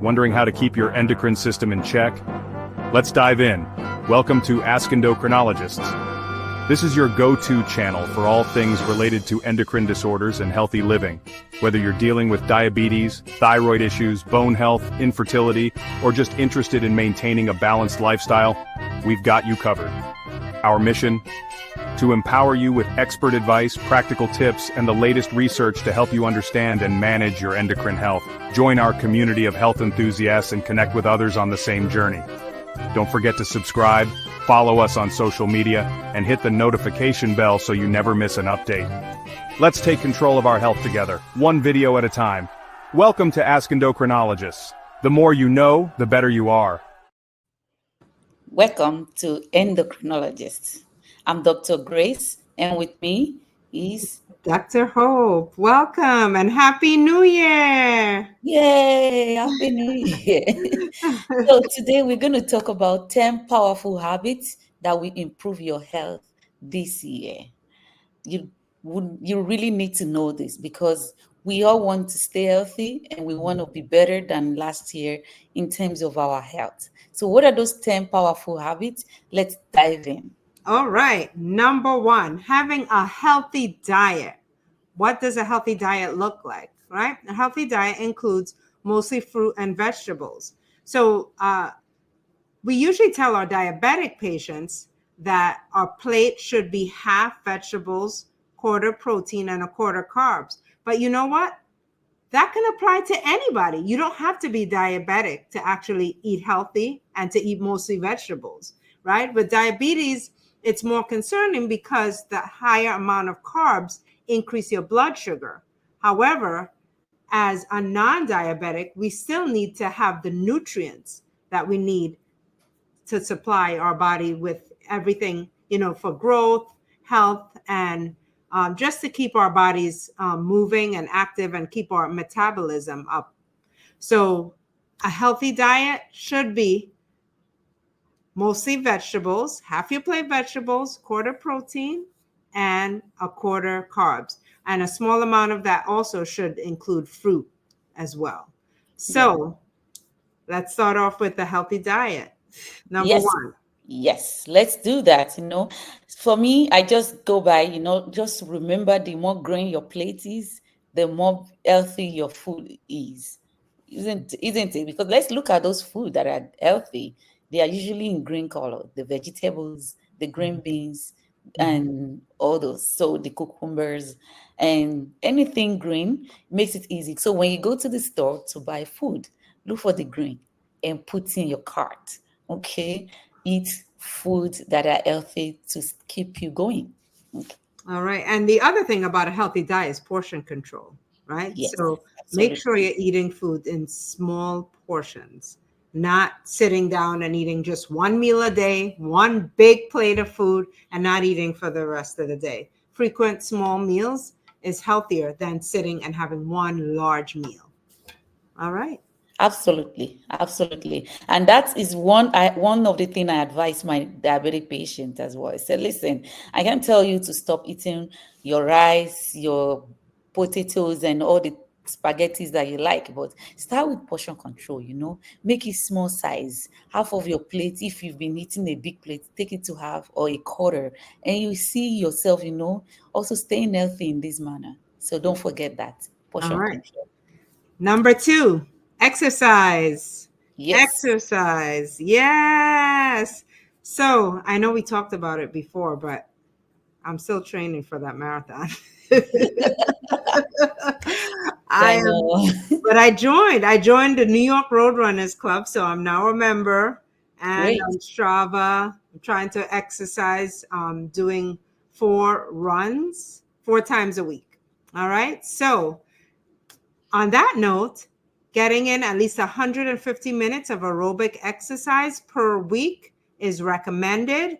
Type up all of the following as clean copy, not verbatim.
Wondering how to keep your endocrine system in check? Let's dive in. Welcome to Ask Endocrinologists. This is your go-to channel for all things related to endocrine disorders and healthy living. Whether you're dealing with diabetes, thyroid issues, bone health, infertility, or just interested in maintaining a balanced lifestyle, we've got you covered. Our mission? To empower you with expert advice, practical tips, and the latest research to help you understand and manage your endocrine health. Join our community of health enthusiasts and connect with others on the same journey. Don't forget to subscribe, follow us on social media, and hit the notification bell so you never miss an update. Let's take control of our health together, one video at a time. Welcome to Ask Endocrinologists. The more you know, the better you are. Welcome to Endocrinologists. I'm Dr. Grace, and with me is Dr. Hope. Welcome and Happy New Year! Yay! Happy New Year! So today we're going to talk about 10 powerful habits that will improve your health this year. You really need to know this because we all want to stay healthy and we want to be better than last year in terms of our health. So what are those 10 powerful habits? Let's dive in. All right. Number one, having a healthy diet. What does a healthy diet look like, right? A healthy diet includes mostly fruit and vegetables. So we usually tell our diabetic patients that our plate should be half vegetables, quarter protein, and a quarter carbs. But you know what? That can apply to anybody. You don't have to be diabetic to actually eat healthy and to eat mostly vegetables, right? With diabetes, it's more concerning because the higher amount of carbs increase your blood sugar. However, as a non-diabetic, we still need to have the nutrients that we need to supply our body with everything, for growth, health, and just to keep our bodies moving and active and keep our metabolism up. So a healthy diet should be mostly vegetables, half your plate vegetables, quarter protein, and a quarter carbs. And a small amount of that also should include fruit as well. So let's start off with the healthy diet. Number one. Yes, let's do that. For me, I just go by, just remember the more green your plate is, the more healthy your food is. Isn't it? Because let's look at those food that are healthy. They are usually in green color, the vegetables, the green beans, and all those. So the cucumbers and anything green makes it easy. So when you go to the store to buy food, look for the green and put in your cart. Okay. Eat food that are healthy to keep you going. Okay. All right. And the other thing about a healthy diet is portion control, right? Yes, so absolutely. Make sure you're eating food in small portions, not sitting down and eating just one meal a day, one big plate of food, and not eating for the rest of the day. Frequent small meals is healthier than sitting and having one large meal. All right. Absolutely. And that is one of the things I advise my diabetic patient as well. I said, listen, I can tell you to stop eating your rice, your potatoes, and all the spaghettis that you like, but start with portion control, make it small size. Half of your plate, if you've been eating a big plate, take it to half or a quarter, and you see yourself, also staying healthy in this manner. So don't forget that portion control. Number two, exercise. Yes. Exercise. Yes. So I know we talked about it before, but I'm still training for that marathon. But I joined the New York Roadrunners Club, so I'm now a member. And on Strava, I'm trying to exercise, doing 4 runs 4 times a week. All right. So on that note, getting in at least 150 minutes of aerobic exercise per week is recommended.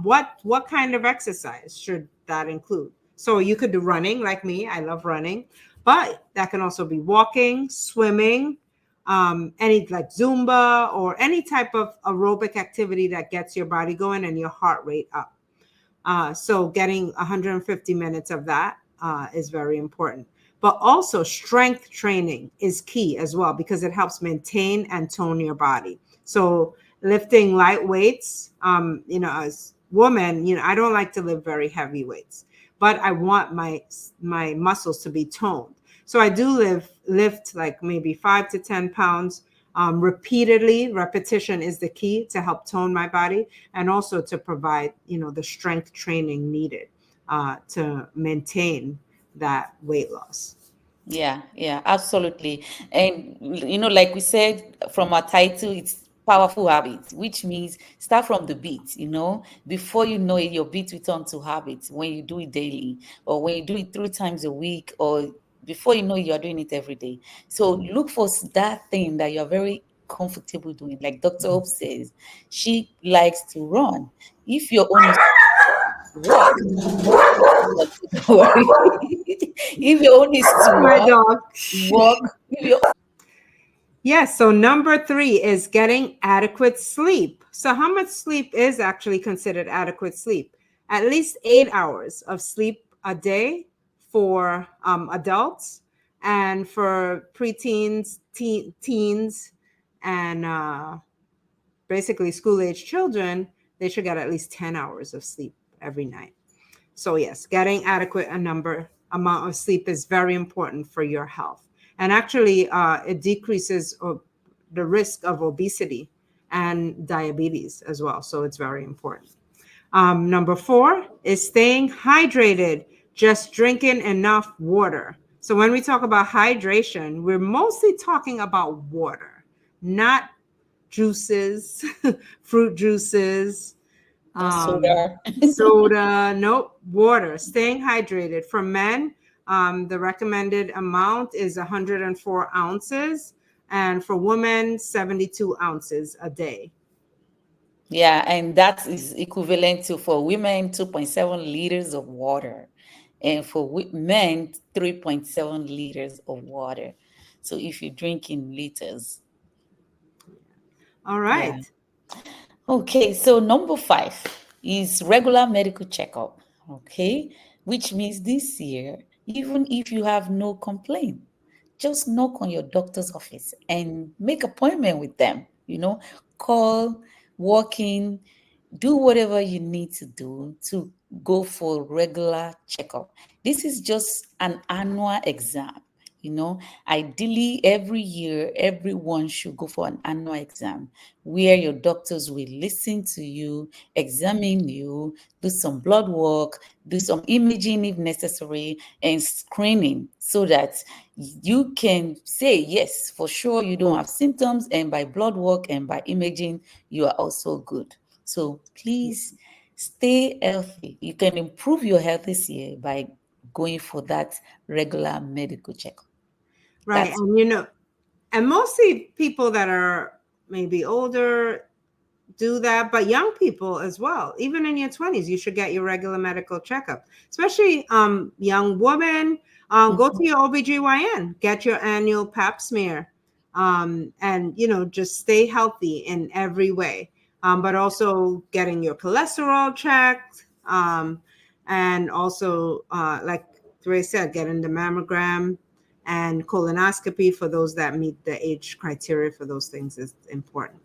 What kind of exercise should that include? So you could do running like me. I love running, but that can also be walking, swimming, any like Zumba or any type of aerobic activity that gets your body going and your heart rate up. So getting 150 minutes of that is very important. But also strength training is key as well because it helps maintain and tone your body. So lifting light weights, as woman, I don't like to lift very heavy weights, but I want my muscles to be toned. So I do lift like maybe 5 to 10 pounds repeatedly. Repetition is the key to help tone my body and also to provide, the strength training needed to maintain that weight loss. Yeah, absolutely. And like we said from our title, it's powerful habits, which means start from the beat, before you know it, your beat will turn to habits when you do it daily, or when you do it 3 times a week, or before you know it, you're doing it every day. So look for that thing that you're very comfortable doing. Like Dr. Hope says, she likes to run. If your own is walk, don't worry. If your own is to My dog. walk. If your Yes. So number 3 is getting adequate sleep. So how much sleep is actually considered adequate sleep? At least 8 hours of sleep a day for adults, and for preteens, teens, and basically school-age children, they should get at least 10 hours of sleep every night. So yes, getting adequate amount of sleep is very important for your health. And actually, it decreases the risk of obesity and diabetes as well. So it's very important. Number 4 is staying hydrated, just drinking enough water. So when we talk about hydration, we're mostly talking about water, not juices, fruit juices, soda. soda, nope, water. Staying hydrated. For men, the recommended amount is 104 ounces, and for women, 72 ounces a day. Yeah, and that is equivalent to, for women, 2.7 liters of water, and for men, 3.7 liters of water. So if you drink in liters, All yeah. right. Okay, so number 5 is regular medical checkup. Okay, which means this year, even if you have no complaint, just knock on your doctor's office and make appointment with them. Call, walk in, do whatever you need to do to go for regular checkup. This is just an annual exam. Ideally, every year, everyone should go for an annual exam where your doctors will listen to you, examine you, do some blood work, do some imaging if necessary, and screening so that you can say, yes, for sure, you don't have symptoms, and by blood work and by imaging, you are also good. So please stay healthy. You can improve your health this year by going for that regular medical checkup. Right. That's And mostly people that are maybe older do that, but young people as well. Even in your 20s, you should get your regular medical checkup, especially young women. Go to your OBGYN, get your annual pap smear, and just stay healthy in every way. But also getting your cholesterol checked, and also like Ray said, getting the mammogram and colonoscopy for those that meet the age criteria for those things is important.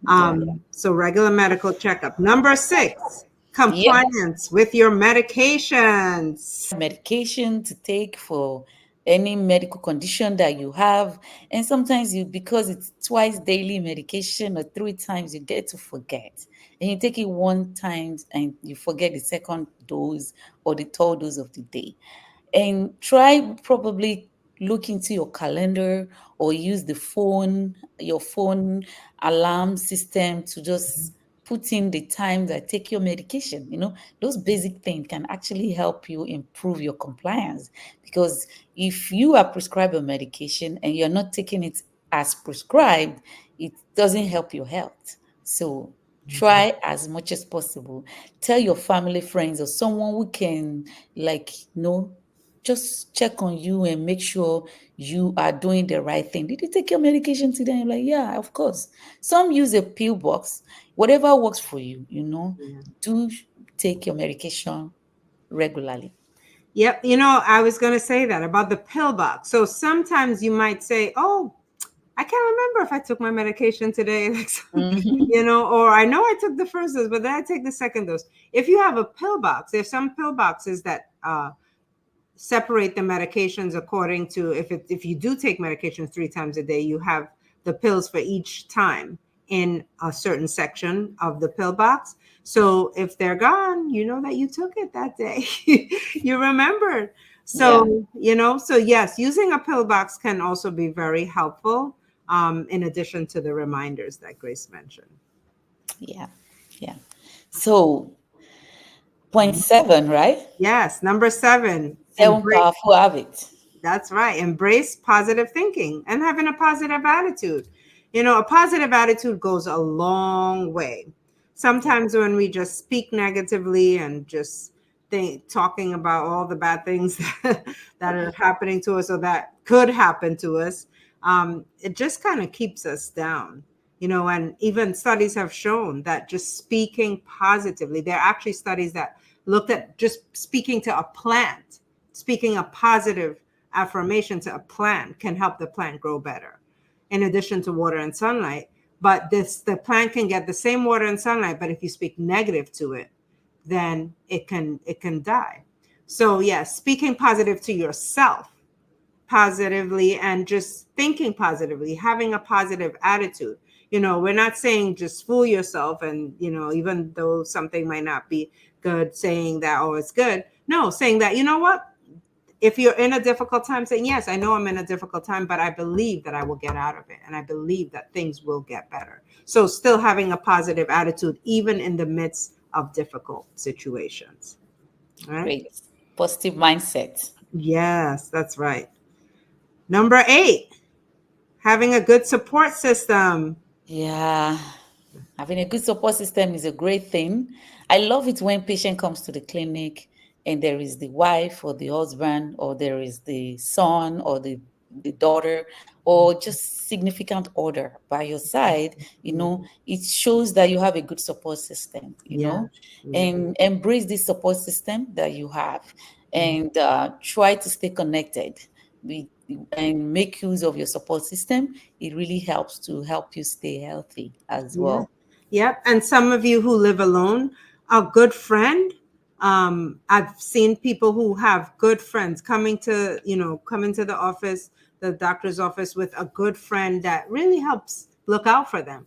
yeah. So regular medical checkup. Number 6, Yeah. compliance with your medications. Medication to take for any medical condition that you have, and sometimes because it's twice daily medication or 3 times, you get to forget, and you take it 1 time and you forget the second dose or the third dose of the day. And try probably look into your calendar or use your phone alarm system to just put in the time that take your medication. Those basic things can actually help you improve your compliance, because if you are prescribed a medication and you're not taking it as prescribed, it doesn't help your health. So try as much as possible, tell your family, friends, or someone who can, like, just check on you and make sure you are doing the right thing. Did you take your medication today? You're like, yeah, of course. Some use a pill box. Whatever works for you, Yeah. do take your medication regularly. Yep. You know, I was going to say that about the pill box. So sometimes you might say, oh, I can't remember if I took my medication today. Mhm. You know, or I know I took the first dose, but then I take the second dose. If you have a pill box, there's some pill boxes that separate the medications according to if you do take medications 3 times a day, you have the pills for each time in a certain section of the pill box. So if they're gone, you know that you took it that day. You remembered. Yeah, So, you know, so yes, using a pill box can also be very helpful, in addition to the reminders that Grace mentioned. yeah, yeah. So, point seven, right? Yes, number 7, Seven embrace. powerful habits. That's right. Embrace positive thinking and having a positive attitude. You know, a positive attitude goes a long way. Yeah, Sometimes when we just speak negatively and just talking about all the bad things that are happening to us or that could happen to us, it just kind of keeps us down. You know, and even studies have shown that just speaking positively, there are actually studies that looked at just speaking to a plant, speaking a positive affirmation to a plant can help the plant grow better, in addition to water and sunlight. But the plant can get the same water and sunlight, but if you speak negative to it, then it can die. So yes, speaking positive to yourself positively and just thinking positively, having a positive attitude. You know, we're not saying just fool yourself and, you know, even though something might not be good, saying that, oh, it's good. No, saying that, you know what? If you're in a difficult time, saying, yes, I know I'm in a difficult time, but I believe that I will get out of it. And I believe that things will get better. So still having a positive attitude, even in the midst of difficult situations. All right. great. Positive mindset. Yes, that's right. Number 8, having a good support system. Yeah, having a good support system is a great thing. I love it when patient comes to the clinic and there is the wife or the husband or there is the son or the daughter or just significant other by your side. It shows that you have a good support system, Yeah. Yeah. and embrace this support system that you have and try to stay connected with and make use of your support system. It really helps to help you stay healthy as Yeah. well. Yep. And some of you who live alone, a good friend. I've seen people who have good friends coming to the office, the doctor's office with a good friend that really helps look out for them.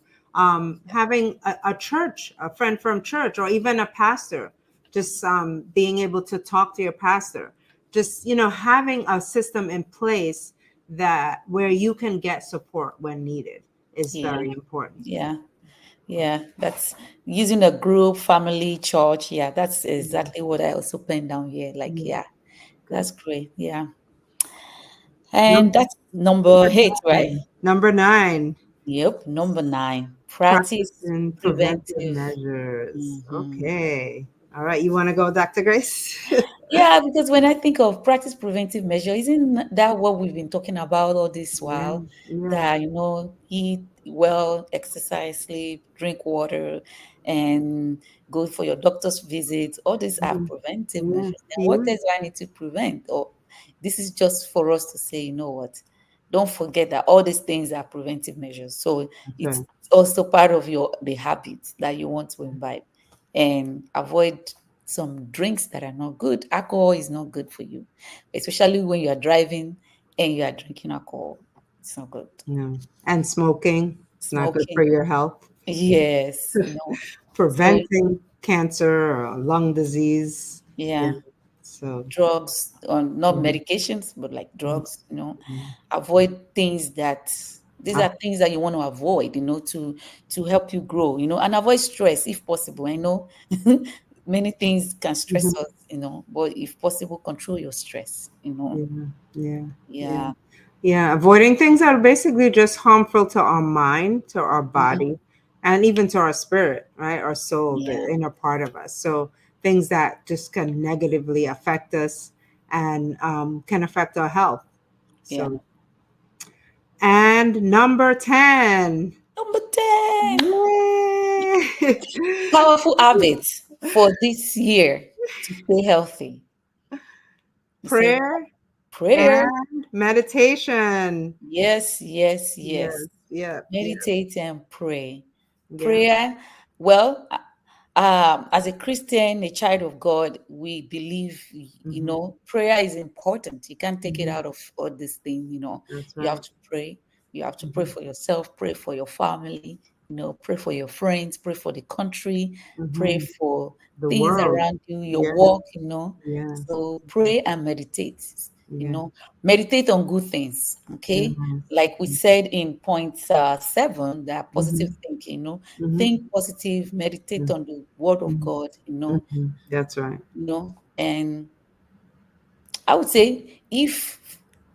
Having a church, a friend from church, or even a pastor, just being able to talk to your pastor, just, having a system in place that where you can get support when needed is Yeah, very important. yeah, yeah. That's using a group, family, church. Yeah, that's Yeah. exactly what I also pen down here. Like, Yeah. yeah, Good. that's great. Yeah. And Number, that's number 8, right? number 9, Yep. Number 9, practice practicing preventive preventive. measures. Mhm. Okay. All right. You want to go, Dr. Grace? Yeah, because when I think of practice preventive measure, isn't that what we've been talking about all this Yeah. while? Yeah. That, eat well, exercise, sleep, drink water, and go for your doctor's visits. All these are Mhm. preventive Yeah. measures. And what Yeah. else do I need to prevent? Or this is just for us to say, you know what? Don't forget that all these things are preventive measures. So it's Okay. also part of the habits that you want to imbibe and avoid some drinks that are not good. Alcohol is not good for you, especially when you are driving and you are drinking alcohol. It's not good. Yeah. And smoking. It's not good for Smoking, your health. yes, So Preventing cancer or lung disease. Yeah. yeah, So, drugs, not mhm. medications, but like Mhm. drugs. Mhm. Avoid things that these Ah, are things that you want to avoid. To help you grow. And avoid stress if possible. I know many things can stress mhm. us. But if possible, control your stress. Yeah. Yeah. Yeah. Yeah. Yeah, avoiding things that are basically just harmful to our mind, to our Mhm. body, and even to our spirit, right? Our soul, Yeah. the inner part of us. So things that just can negatively affect us and can affect our health. Yeah. So, and number 10. Number 10, Yay! powerful habits for this year to stay healthy. You said prayer prayer. and meditation. Yes, yes, yes. Yes, yeah, yeah, Meditate and pray. yeah. Prayer, well, as a Christian, a child of God, we believe, Hmm. prayer is important. You can't take it Hmm. out of all this thing, That's You have right. to pray. You have to pray Hmm. for yourself, pray for your family, pray for your friends, pray for the country, pray Hmm. for The things world. around you, your Yes, work. yes, So pray and meditate, you yes, know, meditate on good things, okay? yes. Like we said in point 7, that positive Hmm. thinking, Hmm. think positive, meditate on the word of Hmm. God, Hmm. That's right. and I would say if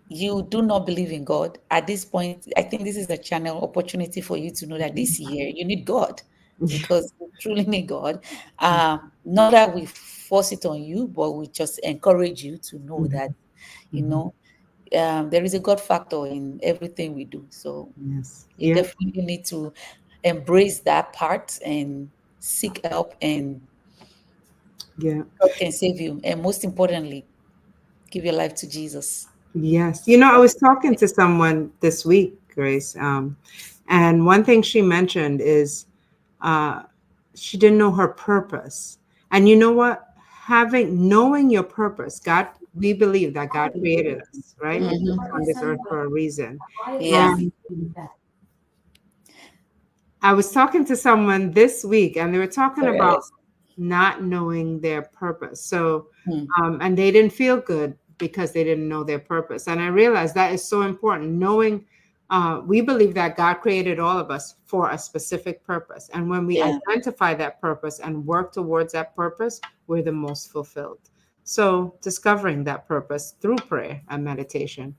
you do not believe in God at this point, I think this is a channel opportunity for you to know that this year you need God, because you truly need God. Not that we force it on you, but we just encourage you to know that, you Hmm. know, there is a God factor in everything we do. So Yes. you Yeah. definitely need to embrace that part and seek help, and Yeah. God can save you. And most importantly, give your life to Jesus. Yes. I was talking to someone this week, Grace, and one thing she mentioned is uh, she didn't know her purpose. And you know what? Knowing your purpose, God, we believe that God created us, right? We put us Mhm. on this earth for a reason. Yeah. And I was talking to someone this week, and they were talking about Yes. not knowing their purpose. So, Hmm. and they didn't feel good because they didn't know their purpose. And I realized that is so important. Knowing, we believe that God created all of us for a specific purpose. And when we Yeah. identify that purpose and work towards that purpose, we're the most fulfilled. So, discovering that purpose through prayer and meditation,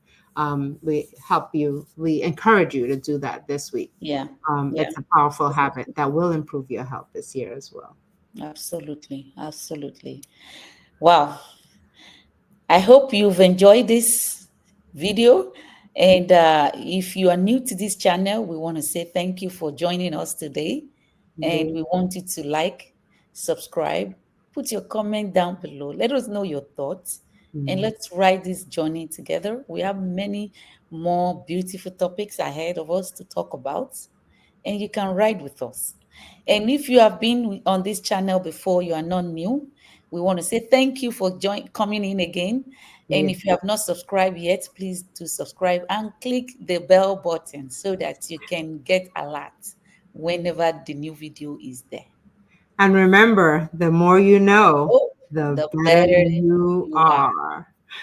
we encourage you to do that this week. Yeah. Yeah. It's a powerful habit that will improve your health this year as well. Absolutely. Absolutely. Wow. I hope you've enjoyed this video. And if you are new to this channel, we want to say thank you for joining us today. Yeah. And we want you to like, subscribe, put your comment down below. Let us know your thoughts. And Mm. let's ride this journey together. We have many more beautiful topics ahead of us to talk about, and you can ride with us. And if you have been on this channel before, you are not new, we want to say thank you for coming in again. And Yeah. if you have not subscribed yet, please do subscribe and click the bell button so that you can get alert whenever the new video is there. And remember, the more you know, Oh, the the better better you you are. are.